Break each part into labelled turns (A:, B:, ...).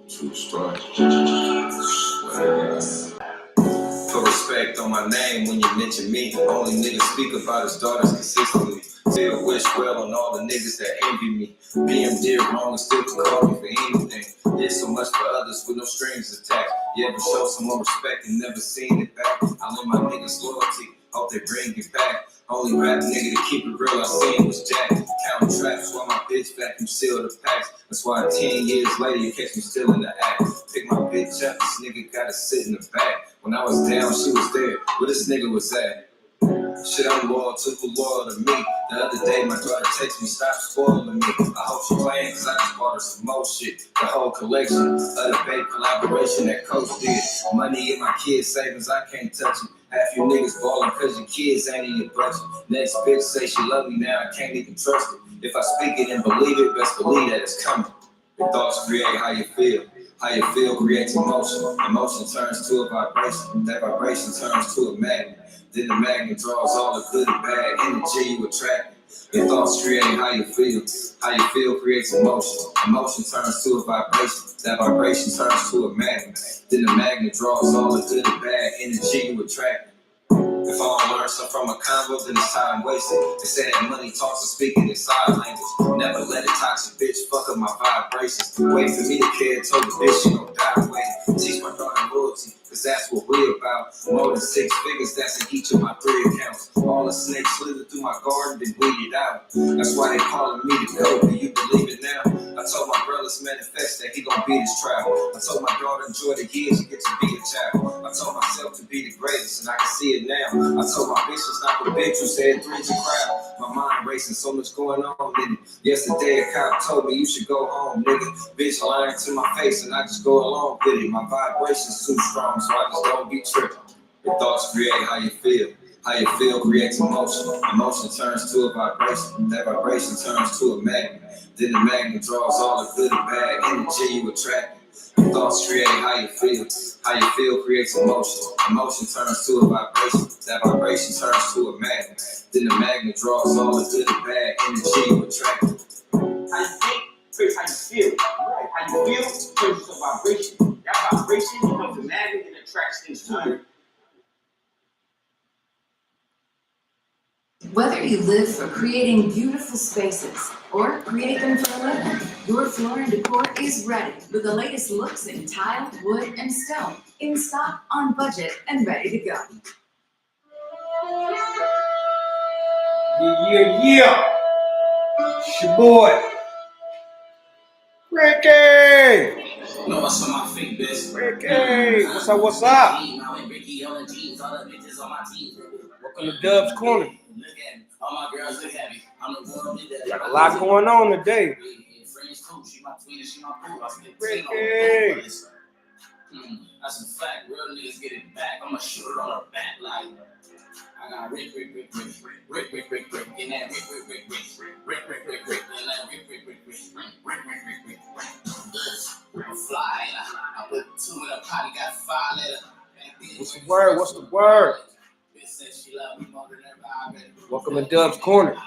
A: True story. Put respect on my name when you mention me. Only niggas speak about his daughters consistently. Still wish well on all the niggas that envy me. Being did wrong and still can call me for anything. Did so much for others with no strings attached. You ever show someone respect and never seen it back? I love my niggas' loyalty. Hope they bring it back. Only rap nigga to keep it real I seen was Jack. Counting traps while my bitch vacuum seal the packs. That's why 10 years later you catch me still in the act. Pick my bitch up, this nigga gotta sit in the back. When I was down, she was there. Where this nigga was at? Shit, I'm loyal to who loyal to me. The other day, my daughter texted me, stop spoiling me. I hope she playing, cause I just bought her some more shit. The whole collection of the babe collaboration that Coach did. Money in my kids' savings, I can't touch it. Half you niggas ballin' cause your kids ain't in your budget. Next bitch say she love me now, I can't even trust it. If I speak it and believe it, best believe that it's coming. Your thoughts create how you feel. How you feel creates emotion. Emotion turns to a vibration. That vibration turns to a magnet. Then the magnet draws all the good and bad energy you attract. Your thoughts create how you feel. How you feel creates emotion. Emotion turns to a vibration. That vibration turns to a magnet. Then the magnet draws all the good and bad energy you attract. If I don't learn something from a convo, then it's time wasted. They say that money talks and speaking in sign language. Never let a toxic bitch fuck up my vibrations. Wait for me to care, told the bitch she gon' die waiting. Teach my daughter loyalty, cause that's what we about. More than 6 figures, that's in each of my 3 accounts. All the snakes slithered through my garden, then weeded out. That's why they calling me the GOAT. Do you believe it now? I told my brothers manifest that he gon' beat his travel. I told my daughter enjoy the years you get to be a child. I told myself to be the greatest, and I can see it now. I told my bitch it's not the bitch who said 3's a crowd. My mind racing, so much going on in it. Yesterday a cop told me you should go home, nigga. Bitch lying to my face, and I just go along with it. My vibration's too strong, so I just don't be tripping. Your thoughts create how you feel. How you feel creates emotion. Emotion turns to a vibration. That vibration turns to a magnet. Then the magnet draws all the good and bad energy you attract. Your thoughts create how you feel. How you feel creates emotion. Emotion turns to a vibration. That vibration turns to a magnet. Then the magnet draws all the good and bad energy you attract.
B: How you think creates how you feel. Right. How you feel creates a vibration. That vibration becomes a magnet and attracts things to you.
C: Whether you live for creating beautiful spaces or create them for a living, your floor and decor is ready with the latest looks in tile, wood, and stone. In stock, on budget, and ready to go.
D: Yeah. It's your boy, Ricky.
A: No, what's on my feet, bitch?
D: Ricky, what's up? Welcome to Dub's Corner.
A: All my girls look at me. I'm the one that
D: Got a lot going on today.
A: Friends cool. She my twin, she my boo. I spent
D: Ricky.
A: That's a fact. Real niggas get it back. I'ma shoot it on her back like I got Rick, and that Rick, and that Rick. I'm flying. I put 2 in a pot, got 5 later.
D: What's the word? Welcome to Dub's Corner. I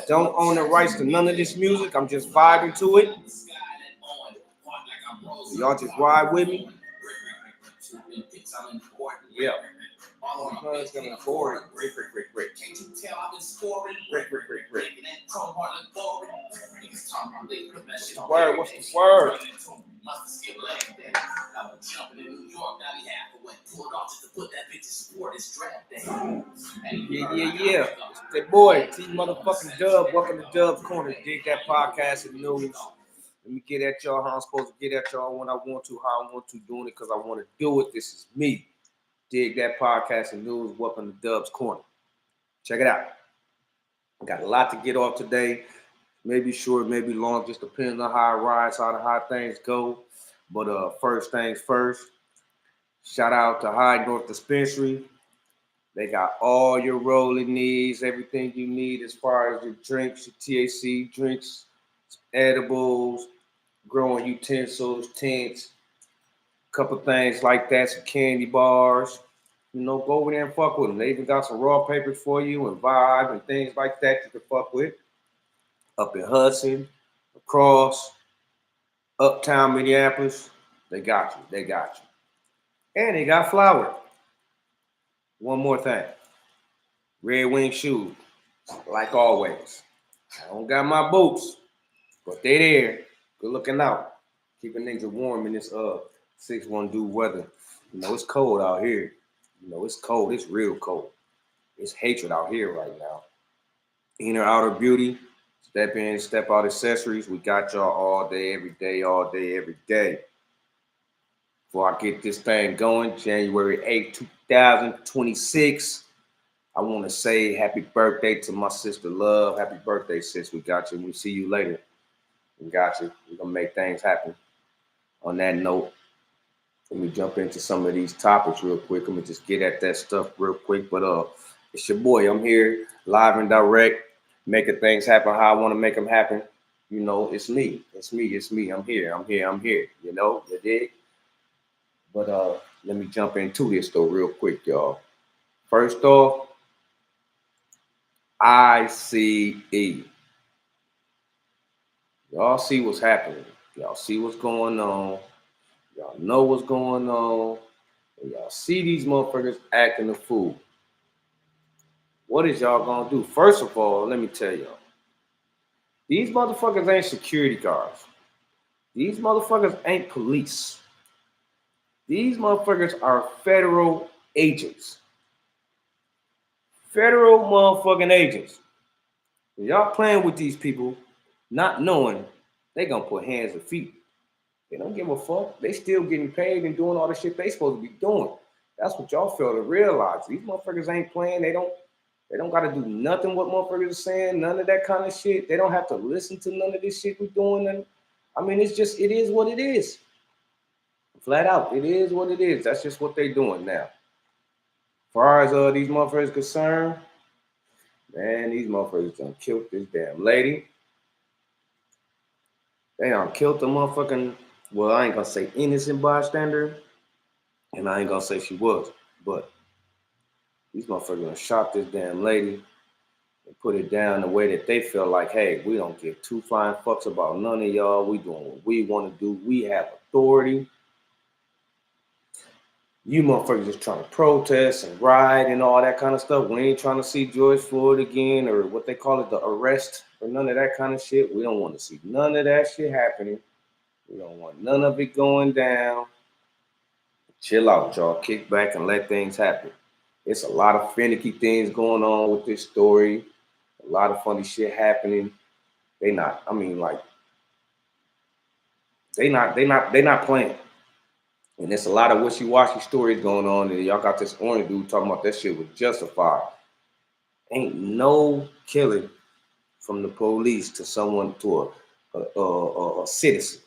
D: don't own the rights to none of this music. I'm just vibing to it. Y'all just ride with me. Yeah. It's gonna record. Rick.
A: Can't you tell I've been scoring?
D: Rick. What's the word? Yeah. It's that boy, T motherfucking Dub. Welcome to Dub's Corner. Dig that podcast and news. Let me get at y'all how I'm supposed to get at y'all when I want to, how I want to, doing it because I want to do it. This is me. Dig that podcast and news. Welcome to Dub's Corner. Check it out. I got a lot to get off today. Maybe short, maybe long, just depends on how it rides, how things go. But first things first, shout out to High North Dispensary. They got all your rolling needs, everything you need as far as your drinks, your THC drinks, edibles, growing utensils, tents, couple things like that, some candy bars. You know, go over there and fuck with them. They even got some raw papers for you and vibe and things like that you can fuck with. Up in Hudson, across, Uptown Minneapolis, they got you. They got you. And they got flour. One more thing. Red Wing shoes, like always. I don't got my boots, but they there. Good looking out. Keeping niggas warm in this 6-1 due weather. You know, it's cold out here. You know, it's cold. It's real cold. It's hatred out here right now. Inner outer beauty. Step in, step out accessories. We got y'all all day, every day. Before I get this thing going, January 8th, 2026, I want to say happy birthday to my sister Love. Happy birthday, sis. We got you. We'll see you later. We got you. We're going to make things happen. On that note, let me jump into some of these topics real quick. Let me just get at that stuff real quick. But it's your boy. I'm here live and direct, making things happen how I want to make them happen. You know, it's me. It's me. I'm here. You know, you dig? But let me jump into this though real quick, y'all. First off, ICE. Y'all see what's happening. Y'all see what's going on. Y'all know what's going on. And y'all see these motherfuckers acting a fool. What is y'all gonna do? First of all, let me tell y'all. These motherfuckers ain't security guards. These motherfuckers ain't police. These motherfuckers are federal agents. Federal motherfucking agents. And y'all playing with these people, not knowing they gonna put hands and feet. They don't give a fuck. They still getting paid and doing all the shit they supposed to be doing. That's what y'all fail to realize. These motherfuckers ain't playing. They don't gotta do nothing what motherfuckers are saying, none of that kind of shit. They don't have to listen to none of this shit we're doing. And I mean, it is what it is. Flat out, it is what it is. That's just what they doing now. As far as these motherfuckers concerned, man, these motherfuckers done killed this damn lady. They done killed the motherfucking, well, I ain't gonna say innocent bystander, and I ain't gonna say she was, but these motherfuckers done shot this damn lady and put it down the way that they feel like, hey, we don't give two flying fucks about none of y'all. We doing what we want to do. We have authority. You motherfuckers just trying to protest and riot and all that kind of stuff. We ain't trying to see George Floyd again or what they call it, the arrest or none of that kind of shit. We don't want to see none of that shit happening. We don't want none of it going down. Chill out, y'all. Kick back and let things happen. It's a lot of finicky things going on with this story. A lot of funny shit happening. They not playing. And there's a lot of wishy-washy stories going on. And y'all got this orange dude talking about that shit was justified. Ain't no killing from the police to someone, to a citizen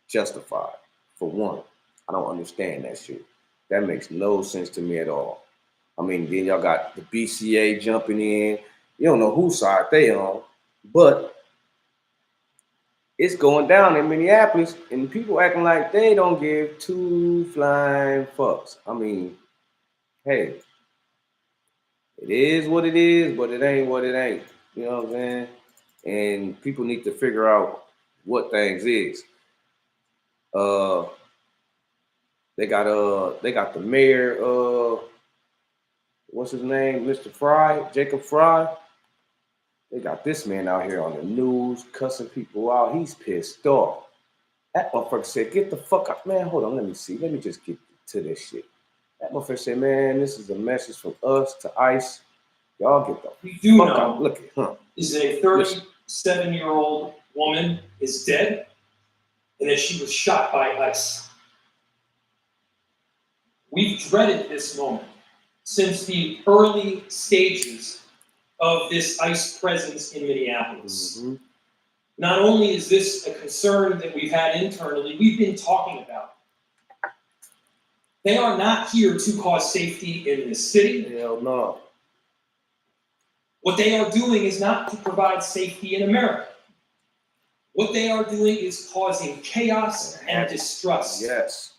D: justified, for one. I don't understand that shit. That makes no sense to me at all. I mean, then y'all got the BCA jumping in. You don't know whose side they on, but it's going down in Minneapolis, and people acting like they don't give two flying fucks. I mean, hey, it is what it is, but it ain't what it ain't. You know what I'm saying? And people need to figure out what things is. They got the mayor, what's his name? Mr. Fry, Jacob Fry. They got this man out here on the news cussing people out. He's pissed off. That motherfucker said, get the fuck up, man. Hold on, let me see. Let me just get to this shit. That motherfucker said, man, this is a message from us to ICE. Y'all get the fuck out. Look at him.
E: Is a 37-year-old woman is dead and that she was shot by ICE. We've dreaded this moment since the early stages of this ICE presence in Minneapolis.
D: Mm-hmm.
E: Not only is this a concern that we've had internally, we've been talking about it. They are not here to cause safety in this city.
D: Hell no.
E: What they are doing is not to provide safety in America. What they are doing is causing chaos and distrust.
D: Yes.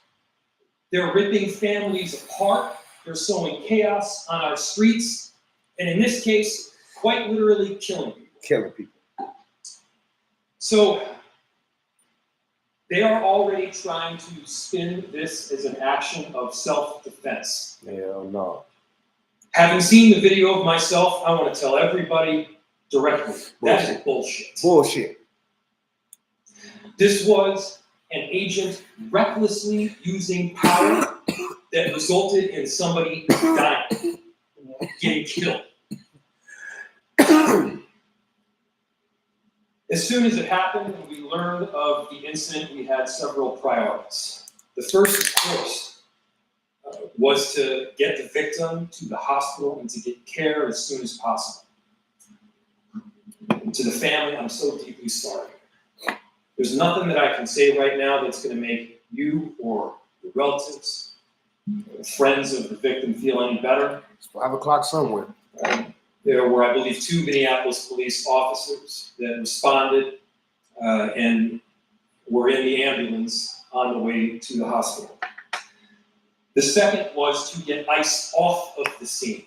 E: They're ripping families apart. They're sowing chaos on our streets. And in this case, quite literally killing people.
D: Killing people.
E: So They are already trying to spin this as an action of self-defense.
D: Hell no.
E: Having seen the video of myself, I want to tell everybody directly, that is bullshit.
D: Bullshit.
E: This was an agent recklessly using power that resulted in somebody dying, getting killed. As soon as it happened and we learned of the incident, we had several priorities. The first, of course, was to get the victim to the hospital and to get care as soon as possible. And to the family, I'm so deeply sorry. There's nothing that I can say right now that's going to make you or your relatives, or friends of the victim feel any better.
D: It's 5 o'clock somewhere.
E: There were, I believe, 2 Minneapolis police officers that responded and were in the ambulance on the way to the hospital. The second was to get ICE off of the scene.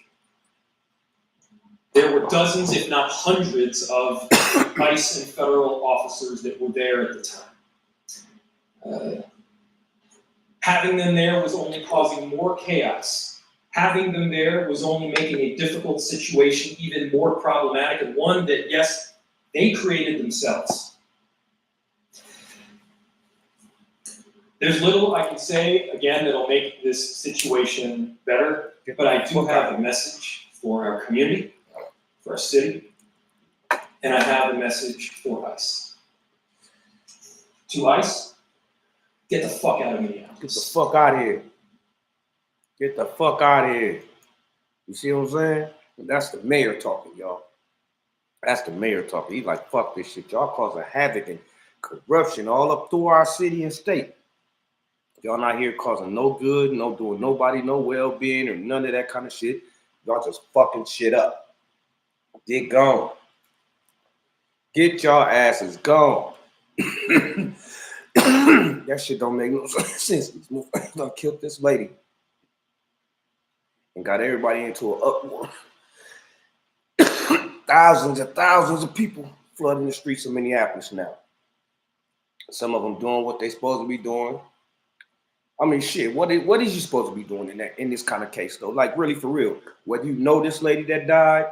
E: There were dozens, if not hundreds, of ICE and federal officers that were there at the time. Having them there was only causing more chaos. Having them there was only making a difficult situation even more problematic, and one that, yes, they created themselves. There's little I can say, again, that'll make this situation better, but I do have a message for our community, for our city, and I have a message for ICE. To ICE, get the fuck out of Minneapolis.
D: Get the fuck out of here. Get the fuck out of here. You see what I'm saying? That's the mayor talking, y'all. That's the mayor talking. He's like, fuck this shit. Y'all causing havoc and corruption all up through our city and state. Y'all not here causing no good, no doing nobody no well-being or none of that kind of shit. Y'all just fucking shit up. Get gone. Get y'all asses gone. That shit don't make no sense. These motherfuckers done killed this lady and got everybody into an uproar. Thousands and thousands of people flooding the streets of Minneapolis now. Some of them doing what they supposed to be doing. I mean, shit, what is you supposed to be doing in this kind of case, though? Like, really, for real. Whether you know this lady that died,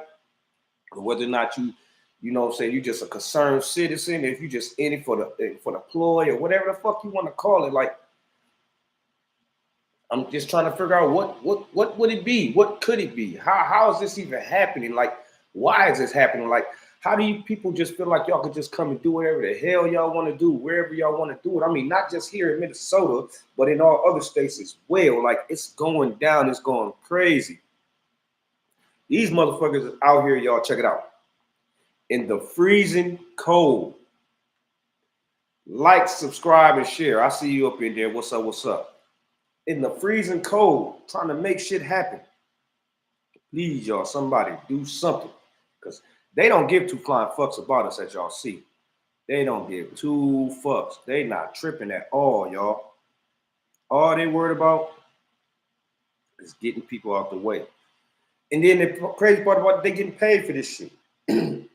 D: or whether or not you know what I'm saying, you just a concerned citizen, if you just in it for the ploy or whatever the fuck you want to call it, like, I'm just trying to figure out what would it be? What could it be? How is this even happening? Like, why is this happening? Like, how do you people just feel like y'all could just come and do whatever the hell y'all want to do, wherever y'all want to do it? I mean, not just here in Minnesota, but in all other states as well. Like, it's going down, it's going crazy. These motherfuckers are out here, y'all, check it out. In the freezing cold. Like, subscribe, and share. I see you up in there. What's up, what's up? In the freezing cold, trying to make shit happen. Please, y'all, somebody do something. Because they don't give 2 flying fucks about us, as y'all see. They don't give 2 fucks. They not tripping at all, y'all. All they worried about is getting people out the way. And then the crazy part about it, they getting paid for this shit. And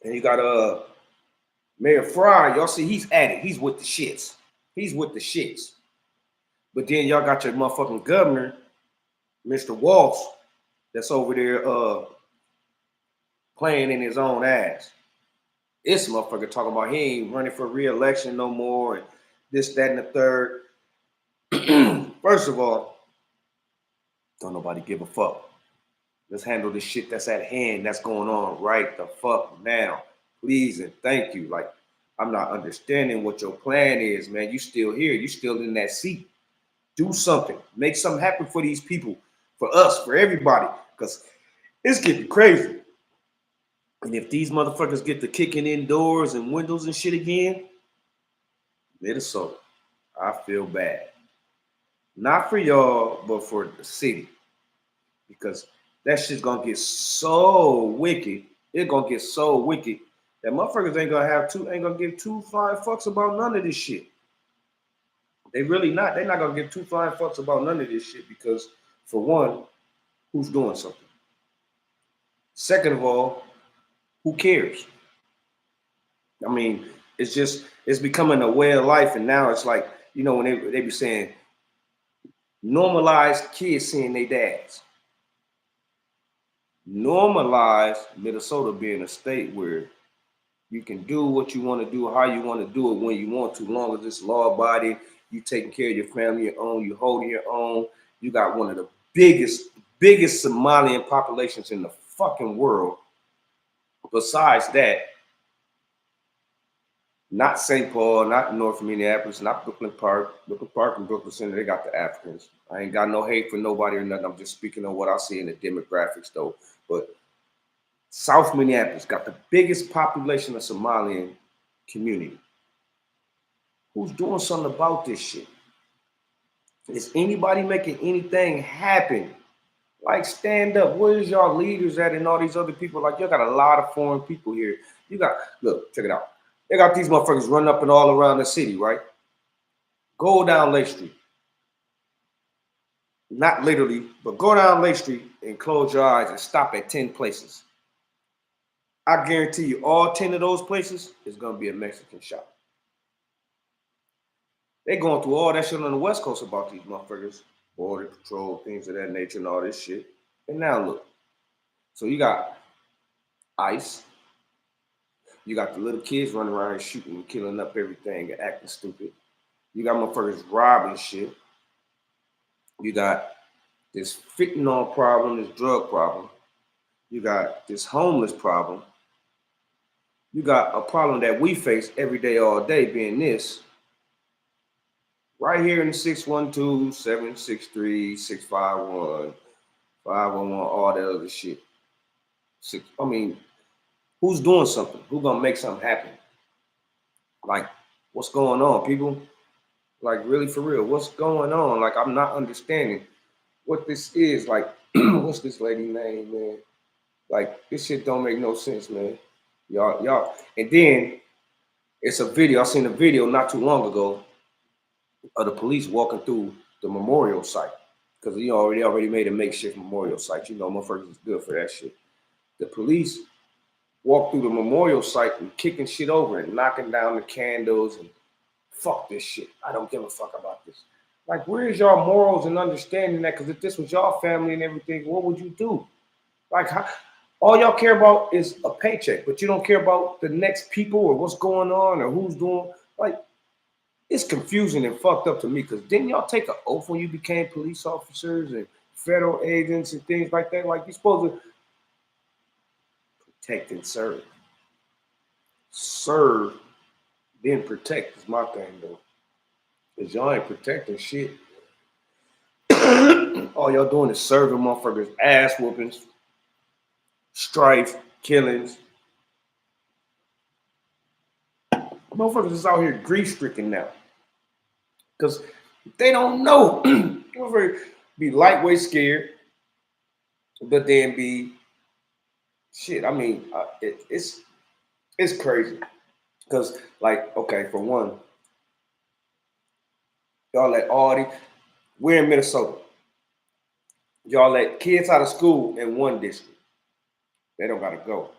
D: you got Mayor Fry, y'all see he's at it. He's with the shits. He's with the shits. But then y'all got your motherfucking governor, Mr. Walsh, that's over there playing in his own ass. This motherfucker talking about he ain't running for re-election no more and this, that, and the third. First of all, don't nobody give a fuck. Let's handle the shit that's at hand, that's going on right the fuck now. Please and thank you. Like, I'm not understanding what your plan is, man. You still here. You still in that seat. Do something. Make something happen for these people, for us, for everybody, because it's getting crazy. And if these motherfuckers get to kicking in doors and windows and shit again, Minnesota, I feel bad. Not for y'all, but for the city. Because that shit's gonna get so wicked. It's gonna get so wicked that motherfuckers ain't gonna give 2 flying fucks about none of this shit. They really not. They're not gonna give 2 flying fucks about none of this shit because, for one, who's doing something? Second of all, who cares? I mean, it's it's becoming a way of life, and now it's like, you know, when they be saying normalize kids seeing their dads. Normalize Minnesota being a state where you can do what you want to do, how you want to do it, when you want to, long as it's law-abiding, you taking care of your family, your own, you holding your own. You got one of the biggest Somalian populations in the fucking world. Besides that, not St. Paul, not North Minneapolis, not Brooklyn Park. Brooklyn Park and Brooklyn Center, they got the Africans. I ain't got no hate for nobody or nothing. I'm just speaking on what I see in the demographics, though. But South Minneapolis got the biggest population of Somalian community. Who's doing something about this shit? Is anybody making anything happen? Like, stand up. Where's y'all leaders at and all these other people? Like, y'all got a lot of foreign people here. You got, look, check it out. They got these motherfuckers running up and all around the city, right? Go down Lake Street. Not literally, but go down Lake Street and close your eyes and stop at 10 places. I guarantee you all 10 of those places is going to be a Mexican shop. They going through all that shit on the West Coast about these motherfuckers. Border patrol, things of that nature and all this shit. And now look. So you got ICE. You got the little kids running around and shooting and killing up everything and acting stupid. You got motherfuckers robbing shit. You got this fentanyl problem, this drug problem. You got this homeless problem. You got a problem that we face every day, all day, being this. Right here in the 612, 763, 651, 511, all that other shit. I mean, who's doing something? Who's gonna make something happen? Like, what's going on, people? Like, really, for real, what's going on? Like, I'm not understanding what this is. Like, what's this lady name, man? Like, this shit don't make no sense, man. Y'all. And then it's a video. I seen a video not too long ago of the police walking through the memorial site. Because they already made a makeshift memorial site. You know, motherfuckers is good for that shit. The police walk through the memorial site and kicking shit over and knocking down the candles and fuck this shit. I don't give a fuck about this. Like, where's y'all morals and understanding that? Because if this was y'all family and everything, what would you do? Like, all y'all care about is a paycheck, but you don't care about the next people or what's going on or who's doing. Like, it's confusing and fucked up to me, because didn't y'all take an oath when you became police officers and federal agents and things like that? Like, you're supposed to protect and serve. Serve, then protect is my thing, though. Because y'all ain't protecting shit. All y'all doing is serving motherfuckers, ass whoopings, strife, killings. Motherfuckers is out here grief-stricken now. Because they don't know. Motherfuckers be lightweight scared, but then be shit. I mean, it's crazy. Because, like, okay, for one, y'all let we're in Minnesota. Y'all let kids out of school in one district. They don't got to go.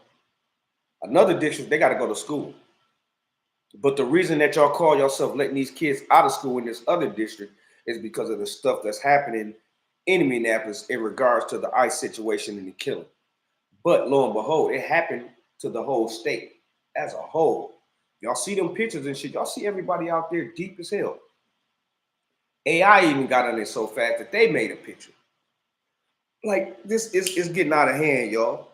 D: Another district, they got to go to school. But the reason that y'all call yourself letting these kids out of school in this other district is because of the stuff that's happening in Minneapolis in regards to the ICE situation and the killing. But lo and behold, it happened to the whole state as a whole. Y'all see them pictures and shit. Y'all see everybody out there deep as hell. AI even got on it so fast that they made a picture. Like, this is getting out of hand, y'all.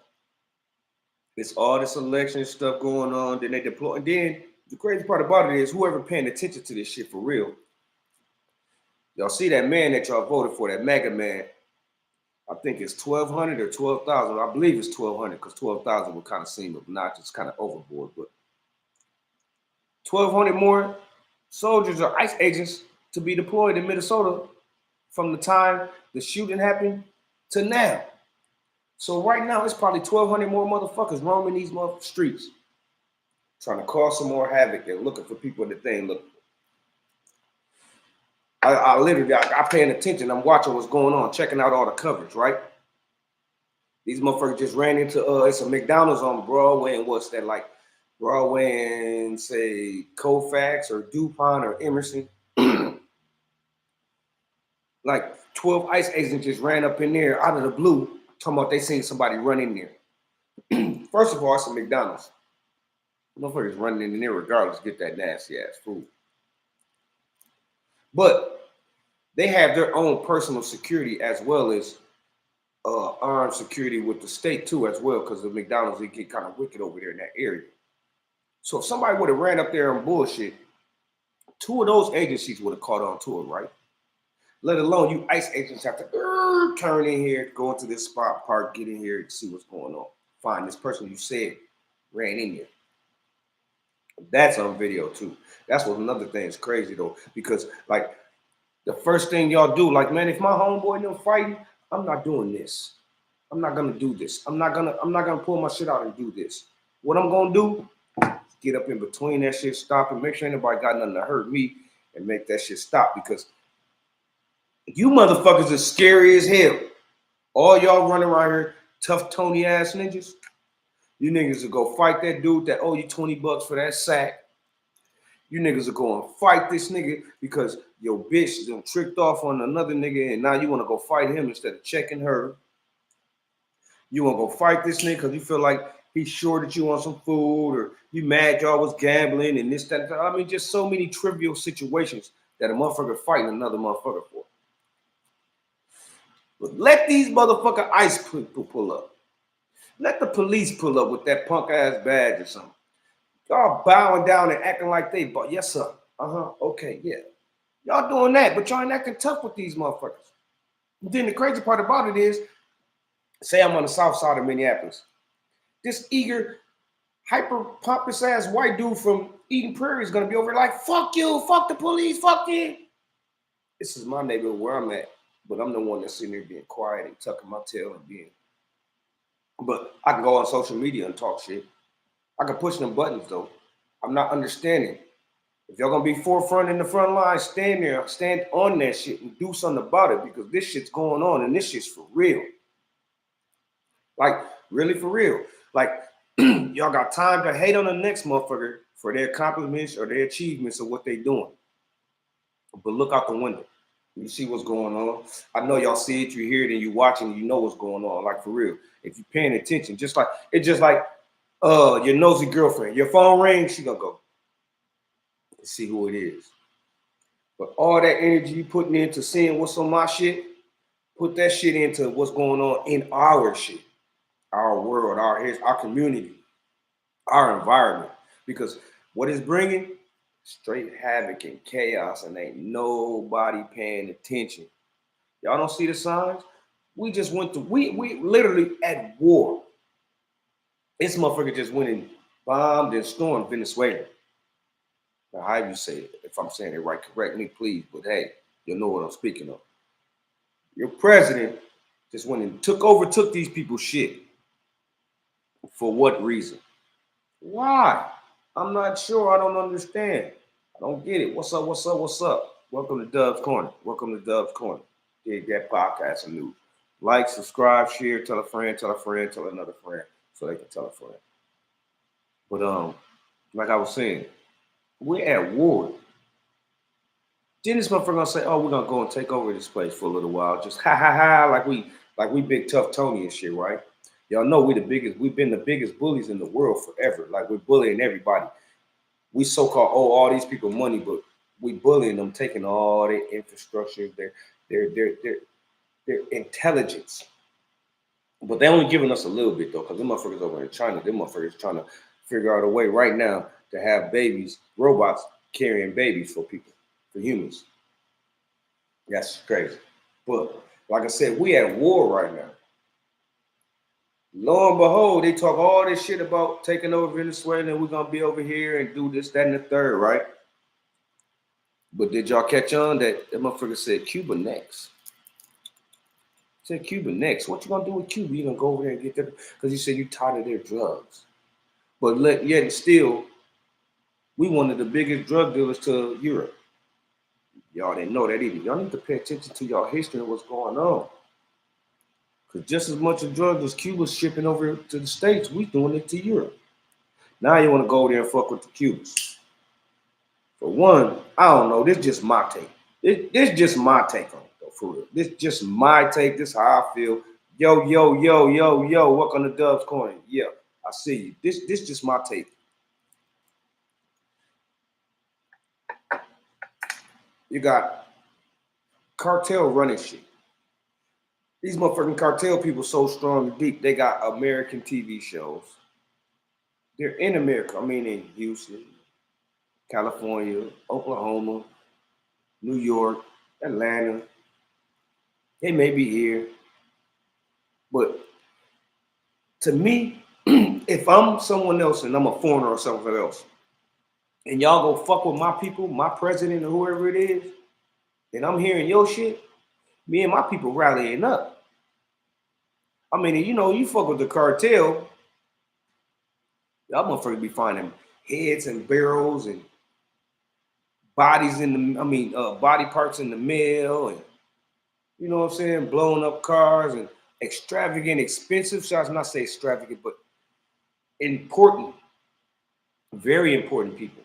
D: It's all this election stuff going on. Then they deploy. And then the crazy part about it is whoever paying attention to this shit for real. Y'all see that man that y'all voted for, that MAGA man. I think it's 1,200 or 12,000. I believe it's 1,200 because 12,000 would kind of seem obnoxious, kind of overboard. But 1,200 more soldiers or ICE agents to be deployed in Minnesota from the time the shooting happened to now. So right now, it's probably 1,200 more motherfuckers roaming these streets, trying to cause some more havoc and looking for people that they ain't looking for. I literally paying attention. I'm watching what's going on, checking out all the coverage, right? These motherfuckers just ran into, it's a McDonald's on Broadway and what's that, like Broadway and say Colfax or DuPont or Emerson. Like 12 ICE agents just ran up in there out of the blue, talking about they seen somebody run in there. First of all, it's a McDonald's. Motherfuckers running in there regardless, get that nasty ass food. But they have their own personal security as well as armed security with the state too as well, because the McDonald's, they get kind of wicked over there in that area. So if somebody would have ran up there and bullshit, 2 of those agencies would have caught on to it, right? Let alone you ICE agents have to turn in here, go into this spot, park, get in here and see what's going on. Find this person you said ran in here. That's on video too. That's what another thing is crazy though, because like the first thing y'all do, like, man, if my homeboy and them fighting, I'm not doing this. I'm not gonna do this. I'm not gonna pull my shit out and do this. What I'm gonna do, get up in between that shit, stop and make sure anybody got nothing to hurt me and make that shit stop, because you motherfuckers are scary as hell. All y'all running around here, tough Tony ass ninjas. You niggas will go fight that dude that owe you $20 for that sack. You niggas are going to fight this nigga because your bitch is tricked off on another nigga and now you want to go fight him instead of checking her. You want to go fight this nigga because you feel like he's shorted you on some food, or you mad y'all was gambling and this, that. I mean, just so many trivial situations that a motherfucker fighting another motherfucker for. But let these motherfucker ICE people pull up. Let the police pull up with that punk ass badge or something. Y'all bowing down and acting like they bought. Yes, sir. Okay, yeah. Y'all doing that, but y'all ain't acting tough with these motherfuckers. Then the crazy part about it is, say I'm on the south side of Minneapolis. This eager, hyper pompous ass white dude from Eden Prairie is gonna be over like, fuck you, fuck the police, fuck you. This is my neighborhood where I'm at, but I'm the one that's sitting there being quiet and tucking my tail and being. But I can go on social media and talk shit. I can push them buttons though. I'm not understanding. If y'all gonna be forefront in the front line, stand there, stand on that shit and do something about it, because this shit's going on and this shit's for real. Like, really for real. Like, y'all got time to hate on the next motherfucker for their accomplishments or their achievements or what they doing. But look out the window. You see what's going on. I know y'all see it, you hear it, and you watching, you know what's going on. Like, for real. If you're paying attention, just like your nosy girlfriend. Your phone rings, she gonna go see who it is. But all that energy you putting into seeing what's on my shit, put that shit into what's going on in our shit, our world, our community, our environment. Because what it's bringing, straight havoc and chaos, and ain't nobody paying attention. Y'all don't see the signs? We just went through, we literally at war. This motherfucker just went and bombed and stormed Venezuela. Now, how you say it? If I'm saying it right, correct me, please. But hey, you know what I'm speaking of. Your president just went and took these people's shit. For what reason? Why? I'm not sure. I don't understand. I don't get it. What's up? What's up? What's up? Welcome to Dub's Corner. Welcome to Dub's Corner. Dig that podcast and news. Like, subscribe, share, tell a friend, tell another friend, so they can tell a friend. But like I was saying, we're at war. Then this motherfucker gonna say, "Oh, we're gonna go and take over this place for a little while." Just ha ha ha, like we big tough Tony and shit, right? Y'all know we the biggest. We've been the biggest bullies in the world forever. Like, we're bullying everybody. We so-called owe all these people money, but we bullying them, taking all their infrastructure, their intelligence. But they only giving us a little bit though, because them motherfuckers over in China, them motherfuckers trying to figure out a way right now to have babies, robots carrying babies for people, for humans. That's crazy. But like I said, we at war right now. Lo and behold, they talk all this shit about taking over Venezuela and we're gonna be over here and do this, that, and the third, right? But did y'all catch on that motherfucker said Cuba next? Said Cuba next. What you gonna do with Cuba? You gonna go over there and get them? Because you said you tired of their drugs. But yet still, we one of the biggest drug dealers to Europe. Y'all didn't know that either. Y'all need to pay attention to y'all history and what's going on. Because just as much of drugs as Cuba's shipping over to the States, we doing it to Europe. Now you want to go there and fuck with the Cubans. For one, I don't know. This is just my take. This just my take on it, though, for real. This just my take. This is how I feel. Yo, yo, yo, yo, yo. Welcome to Dub's Corner. Yeah, I see you. This just my take. You got cartel running shit. These motherfucking cartel people so strong and deep. They got American TV shows. They're in America. I mean, in Houston, California, Oklahoma, New York, Atlanta. They may be here, but to me, if I'm someone else and I'm a foreigner or something else, and y'all go fuck with my people, my president or whoever it is, and I'm hearing your shit, me and my people rallying up. I mean, you know, you fuck with the cartel, y'all motherfuckers be finding heads and barrels and bodies in the, body parts in the mail, and you know what I'm saying, blowing up cars and extravagant, expensive shots. Not say extravagant, but important, very important people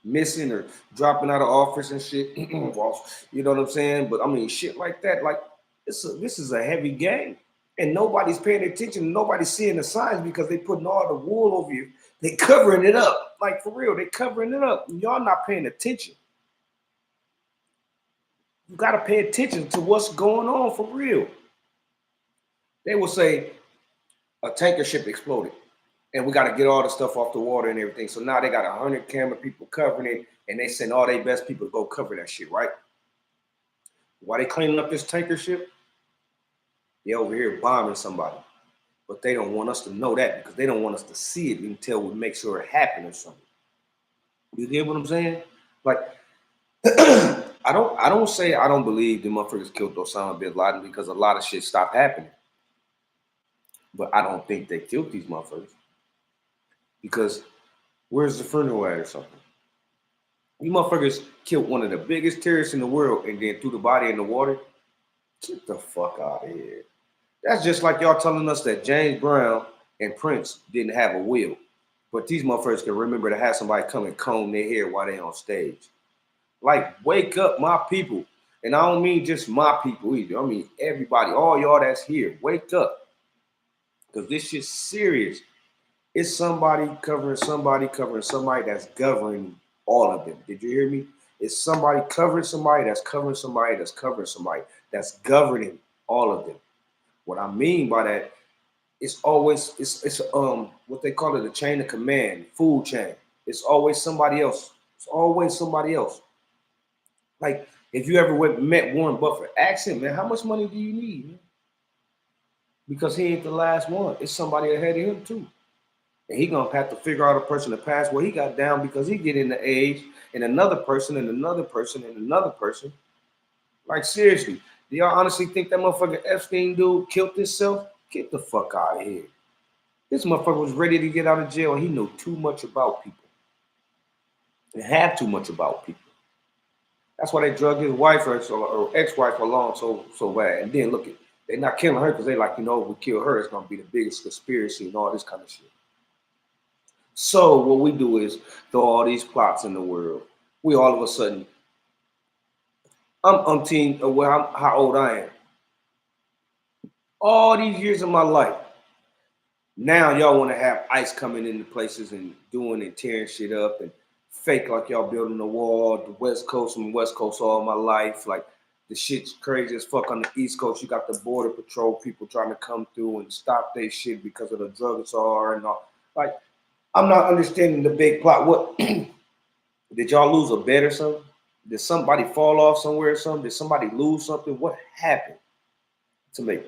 D: missing or dropping out of office and shit. You know what I'm saying? But I mean, shit like that, like this is a heavy game, and nobody's paying attention. Nobody's seeing the signs because they putting all the wool over you. They covering it up, like for real. They covering it up. Y'all not paying attention. You got to pay attention to what's going on for real. They will say a tanker ship exploded, and we got to get all the stuff off the water and everything. So now they got 100 camera people covering it, and they send all their best people to go cover that shit, right? While they cleaning up this tanker ship, they over here bombing somebody. But they don't want us to know that because they don't want us to see it until we make sure it happened or something. You get what I'm saying? Like, I don't say I don't believe the motherfuckers killed Osama bin Laden because a lot of shit stopped happening. But I don't think they killed these motherfuckers. Because where's the funeral at or something? You motherfuckers killed one of the biggest terrorists in the world and then threw the body in the water. Get the fuck out of here. That's just like y'all telling us that James Brown and Prince didn't have a will. But these motherfuckers can remember to have somebody come and comb their hair while they on stage. Like, wake up, my people. And I don't mean just my people either. I mean everybody, all y'all that's here. Wake up. Because this shit's serious. It's somebody covering somebody that's governing all of them. Did you hear me? It's somebody covering somebody that's covering somebody that's covering somebody that's governing all of them. What I mean by that, it's always it's what they call it, a chain of command, food chain. It's always somebody else. It's always somebody else. Like if you ever met Warren Buffett, ask him, man, how much money do you need? Man? Because he ain't the last one. It's somebody ahead of him too. And he gonna have to figure out a person to pass where he got down because he get in the age and another person and another person and another person. Like seriously, do y'all honestly think that motherfucker Epstein dude killed himself? Get the fuck out of here. This motherfucker was ready to get out of jail and he knew too much about people. And had too much about people. That's why they drug his wife or ex-wife along so bad. And then look, they're not killing her because they like, if we kill her, it's gonna be the biggest conspiracy and all this kind of shit. So what we do is throw all these plots in the world. We all of a sudden, I'm how old I am. All these years of my life. Now y'all want to have ICE coming into places and doing and tearing shit up and fake like y'all building a wall. The West Coast and West Coast all my life. Like the shit's crazy as fuck on the East Coast. You got the border patrol people trying to come through and stop their shit because of the drug czar and all. Like, I'm not understanding the big plot. What did y'all lose a bet or something? Did somebody fall off somewhere or something? Did somebody lose something? What happened to make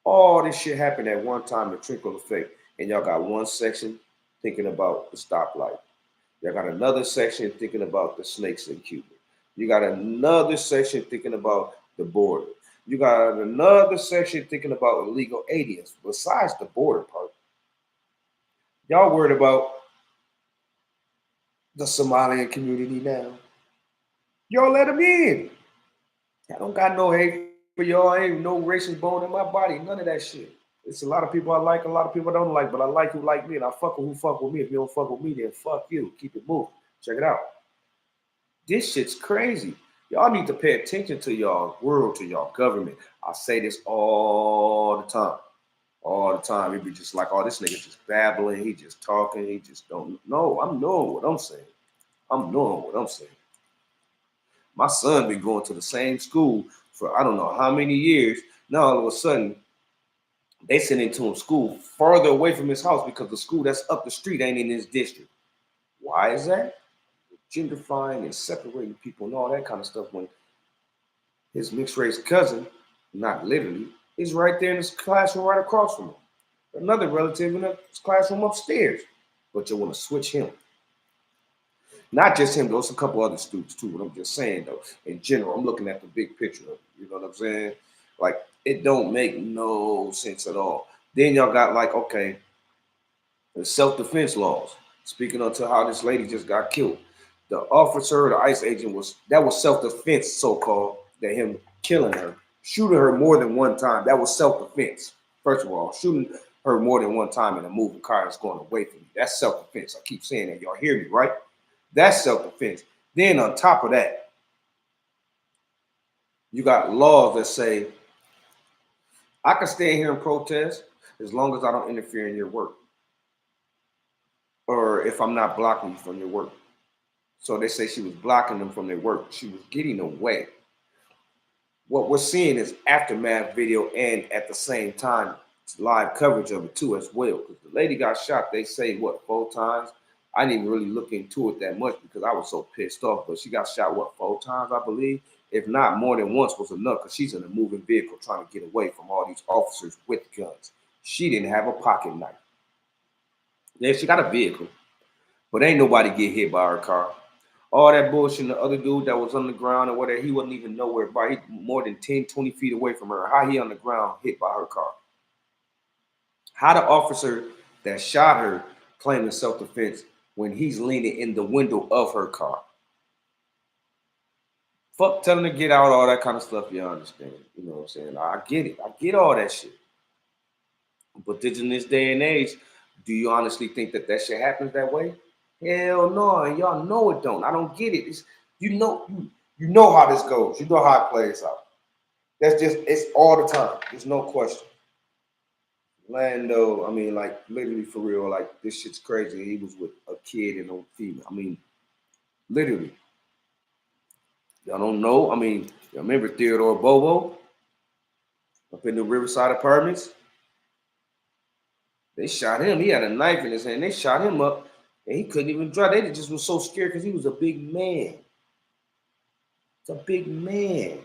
D: all this shit happen at one time, the trickle effect? And y'all got one section thinking about the stoplight. Y'all got another section thinking about the snakes in Cuba. You got another section thinking about the border. You got another section thinking about illegal aliens. Besides the border part, y'all worried about the Somalian community now. Y'all let them in. I don't got no hate for y'all. I ain't no racist bone in my body. None of that shit. It's a lot of people I like, a lot of people I don't like, but I like who like me, and I fuck with who fuck with me. If you don't fuck with me, then fuck you. Keep it moving. Check it out. This shit's crazy. Y'all need to pay attention to y'all world, to y'all government. I say this all the time. All the time. It be just like, oh, this nigga just babbling, he just talking, he just don't know. I'm knowing what I'm saying. I'm knowing what I'm saying. My son been going to the same school for I don't know how many years. Now all of a sudden, they send him to a school farther away from his house because the school that's up the street ain't in his district. Why is that? Genderfying and separating people and all that kind of stuff when his mixed race cousin, not literally, is right there in his classroom right across from him. Another relative in the classroom upstairs. But you want to switch him. Not just him, there's a couple other students too. But I'm just saying though, in general, I'm looking at the big picture of it. You know what I'm saying? Like, it don't make no sense at all. Then y'all got like, okay, the self-defense laws. Speaking of to how this lady just got killed. The officer, the ICE agent was self-defense, so-called, that him killing her, shooting her more than one time. That was self-defense. First of all, shooting her more than one time in a moving car that's going away from you. That's self-defense. I keep saying that. Y'all hear me, right? That's self-defense. Then on top of that, you got laws that say, I can stand here and protest as long as I don't interfere in your work. Or if I'm not blocking you from your work. So they say she was blocking them from their work. She was getting away. What we're seeing is aftermath video and at the same time, live coverage of it too as well. Because the lady got shot, they say, what, 4 times? I didn't even really look into it that much because I was so pissed off. But she got shot, what, 4 times, I believe? If not, more than once was enough because she's in a moving vehicle trying to get away from all these officers with guns. She didn't have a pocket knife. Yeah, she got a vehicle, but ain't nobody get hit by her car. All that bullshit, the other dude that was on the ground or whatever, he wasn't even nowhere by, he more than 10, 20 feet away from her. How he on the ground hit by her car? How the officer that shot her claiming self-defense when he's leaning in the window of her car? Fuck telling her to get out, all that kind of stuff, you understand. You know what I'm saying? I get it. I get all that shit. But in this day and age, do you honestly think that that shit happens that way? Hell no, and y'all know it don't. I don't get it. It's, you know how this goes. You know how it plays out. That's just, it's all the time. There's no question. Lando, I mean, like, literally for real, like, this shit's crazy. He was with a kid and a female. I mean, literally. Y'all don't know. I mean, y'all remember Theodore Bobo up in the Riverside Apartments? They shot him. He had a knife in his hand. They shot him up, and he couldn't even drive. They just was so scared because he was a big man. It's a big man.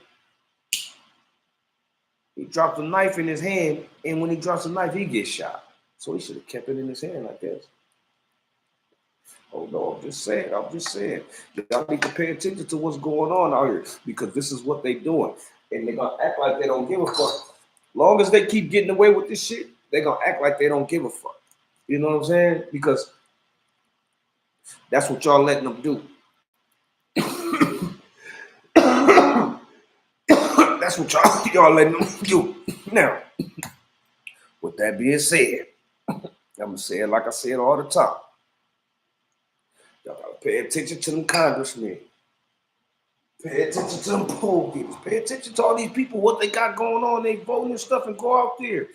D: He dropped a knife in his hand, and when he drops a knife, he gets shot. So he should have kept it in his hand like this. Oh no, I'm just saying. Y'all need to pay attention to what's going on out here because this is what they doing. And they're gonna act like they don't give a fuck. Long as they keep getting away with this shit, they're gonna act like they don't give a fuck. You know what I'm saying? Because that's what y'all letting them do. That's what y'all letting them do. Now, with that being said, I'm gonna say it like I say it all the time. Y'all gotta pay attention to them congressmen. Pay attention to them poll getters. Pay attention to all these people, what they got going on. They voting and stuff and go out there.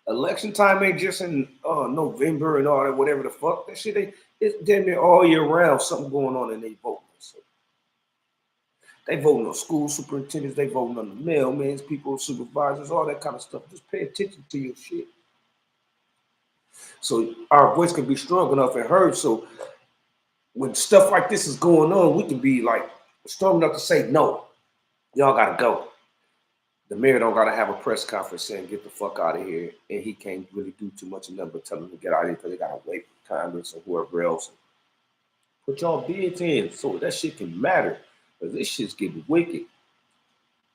D: Election time ain't just in November and all that, whatever the fuck. That shit, it's damn near all year round, something going on and they voting. So they voting on school superintendents, they voting on the mailmen, people, supervisors, all that kind of stuff. Just pay attention to your shit. So our voice can be strong enough and heard. So when stuff like this is going on, we can be like strong enough to say, no, y'all gotta go. The mayor don't gotta have a press conference saying get the fuck out of here, and he can't really do too much of nothing but tell them to get out of here because they gotta wait for Congress or whoever else. Put y'all bids in so that shit can matter. Because this shit's getting wicked.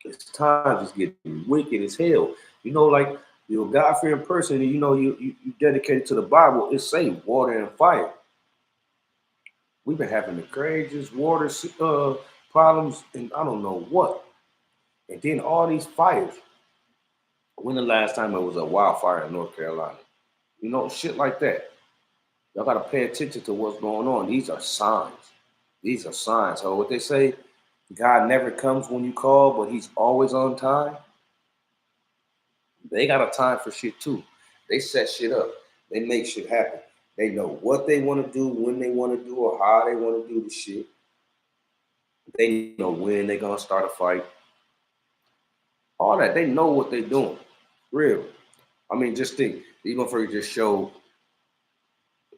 D: This time is getting wicked as hell. You know, like you're a God-fearing person, and you know you dedicated to the Bible. It say water and fire. We've been having the craziest water problems, and I don't know what. And then all these fires. When the last time it was a wildfire in North Carolina? You know, shit like that. Y'all gotta pay attention to what's going on. These are signs. These are signs. So what they say, God never comes when you call, but he's always on time. They got a time for shit too. They set shit up. They make shit happen. They know what they want to do, when they want to do, or how they want to do the shit. They know when they're gonna start a fight. All that. They know what they're doing. Real. I mean, just think. Even for just show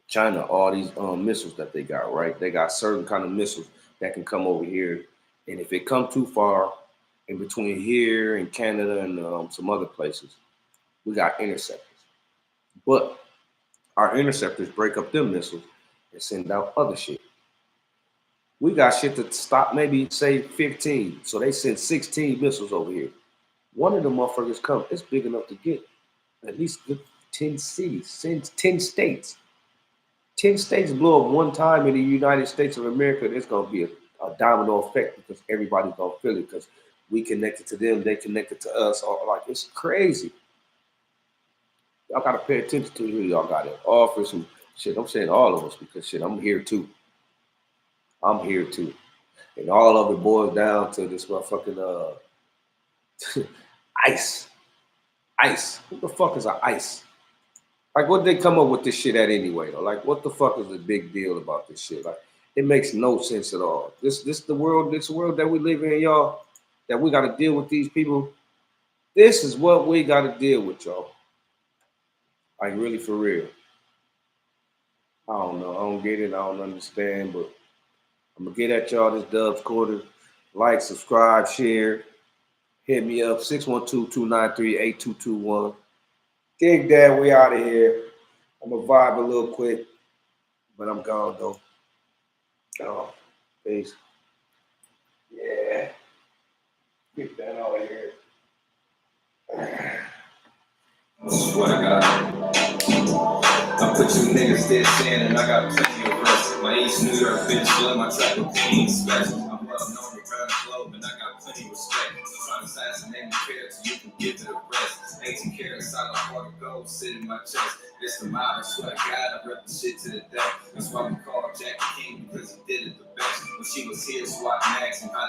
D: China all these missiles that they got, right? They got certain kind of missiles that can come over here, and if it come too far in between here and Canada and some other places, we got interceptors. But our interceptors break up them missiles and send out other shit. We got shit to stop maybe say 15, so they send 16 missiles over here. One of the motherfuckers come, it's big enough to get at least 10 cities, 10 states. 10 states blow up one time in the United States of America, there's going to be a domino effect because everybody's going to feel it because we connected to them, they connected to us. Like, it's crazy. Y'all got to pay attention to who y'all got in office and shit. I'm saying all of us because shit, I'm here too. I'm here too. And all of it boils down to this motherfucking ICE. ICE. Who the fuck is an ICE? Like, what they come up with this shit at anyway? Though? Like, what the fuck is the big deal about this shit? Like, it makes no sense at all. This the world that we live in, y'all. That we got to deal with these people. This is what we got to deal with, y'all. Like, really for real. I don't know. I don't get it. I don't understand. But I'm gonna get at y'all this Dubs Quarter. Like, subscribe, share. Hit me up 612-293-8221. Dig that, we out of here. I'm gonna vibe a little quick, but I'm gone though. Oh, peace. Yeah. Get that out of here.
A: Swear to God. I put you niggas dead saying, and I got plenty of rest. My East New York bitch, blood, my track of pain special. I'm well known around the globe, and I got plenty of respect. Trying to assassinate me fair so you can give it a rest. 18 carats, solid heart of gold, sit in my chest. It's the mile, I swear to God, I rep the shit to the death. That's why we call Jack the King, because he did it the best. When she was here, swat Max and